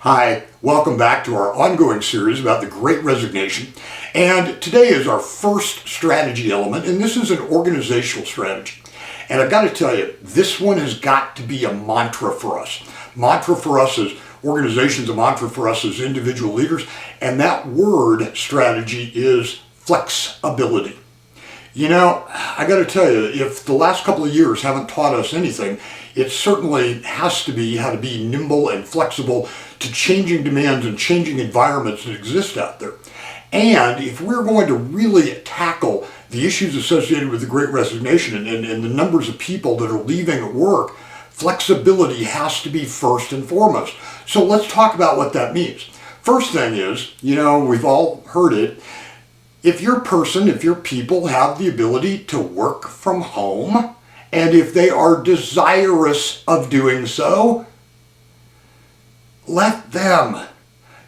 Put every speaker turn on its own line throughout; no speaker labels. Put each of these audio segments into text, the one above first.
Hi, welcome back to our ongoing series about the Great Resignation. And today is our first strategy element, and this is an organizational strategy. And I've got to tell you, this one has got to be a mantra for us. Mantra for us as organizations, a mantra for us as individual leaders, and that word strategy is flexibility. You know, I got to tell you, if the last couple of years haven't taught us anything, it certainly has to be how to be nimble and flexible to changing demands and changing environments that exist out there. And if we're going to really tackle the issues associated with the Great Resignation and the numbers of people that are leaving work, flexibility has to be first and foremost. So let's talk about what that means. First thing is, we've all heard it. If your people have the ability to work from home, and if they are desirous of doing so, let them.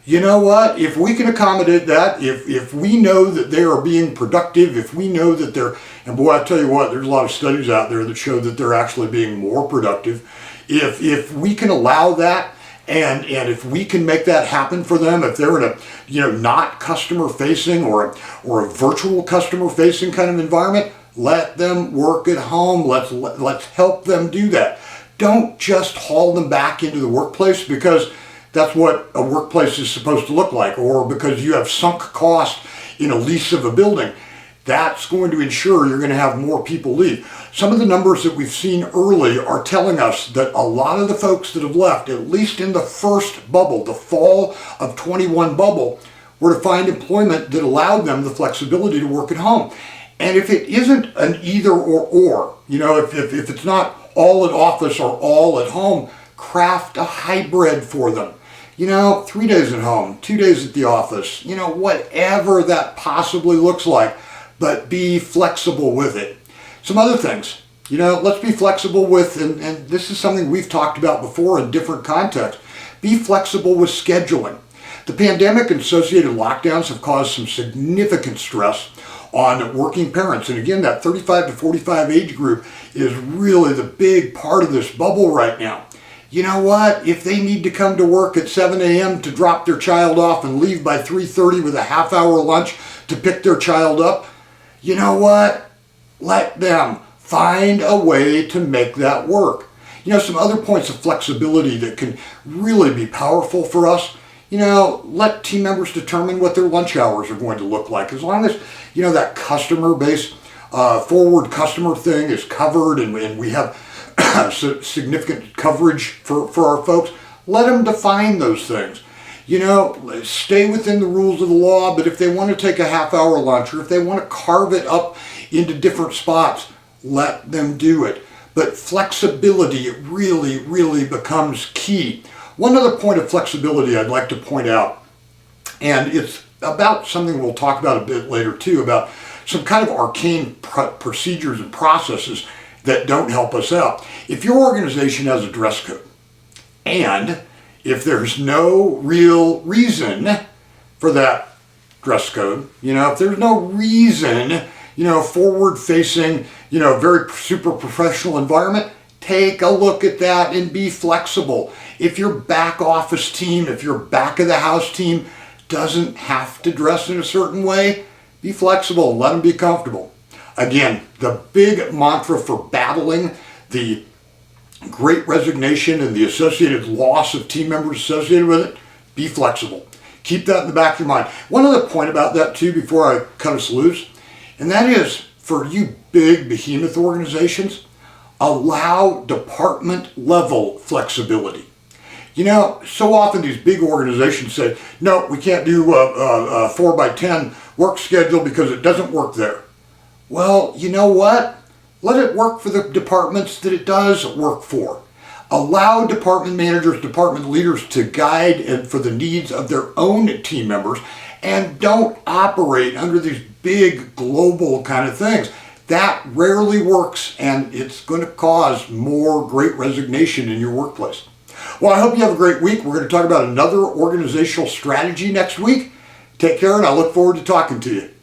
You know what? If we can accommodate that, if we know that they are being productive, if we know that they're, and boy, I tell you what, there's a lot of studies out there that show that they're actually being more productive. If we can allow that, and if we can make that happen for them, if they're in a not customer facing or a virtual customer facing kind of environment, let them work at home. Let's help them do that. Don't just haul them back into the workplace because that's what a workplace is supposed to look like, or because you have sunk cost in a lease of a building. That's going to ensure you're going to have more people leave. Some of the numbers that we've seen early are telling us that a lot of the folks that have left, at least in the first bubble, the fall of 21 bubble, were to find employment that allowed them the flexibility to work at home. And if it isn't an either or, if it's not all at office or all at home, craft a hybrid for them. 3 days at home, 2 days at the office, whatever that possibly looks like, but be flexible with it. Some other things, let's be flexible with, and this is something we've talked about before in different contexts, be flexible with scheduling. The pandemic and associated lockdowns have caused some significant stress on working parents. And again, that 35 to 45 age group is really the big part of this bubble right now. You know what? If they need to come to work at 7 a.m. to drop their child off and leave by 3:30 with a half-hour lunch to pick their child up, you know what? Let them find a way to make that work. Some other points of flexibility that can really be powerful for us. Let team members determine what their lunch hours are going to look like. As long as, that customer base, forward customer thing is covered and we have significant coverage for our folks, let them define those things. Stay within the rules of the law, but if they want to take a half-hour lunch or if they want to carve it up into different spots, let them do it. But flexibility, it really, really becomes key. One other point of flexibility I'd like to point out, and it's about something we'll talk about a bit later too, about some kind of arcane procedures and processes that don't help us out. If your organization has a dress code, and if there's no real reason for that dress code, if there's no reason, forward-facing, very super professional environment, take a look at that and be flexible. If your back office team, if your back of the house team doesn't have to dress in a certain way, be flexible and let them be comfortable. Again, the big mantra for battling the Great Resignation and the associated loss of team members associated with it, be flexible. Keep that in the back of your mind. One other point about that too before I cut us loose, and that is for you big behemoth organizations, allow department level flexibility. So often these big organizations say, no, we can't do a 4x10 work schedule because it doesn't work there. Well, you know what? Let it work for the departments that it does work for. Allow department managers, department leaders to guide and for the needs of their own team members, and don't operate under these big global kind of things. That rarely works, and it's going to cause more Great Resignation in your workplace. Well, I hope you have a great week. We're going to talk about another organizational strategy next week. Take care, and I look forward to talking to you.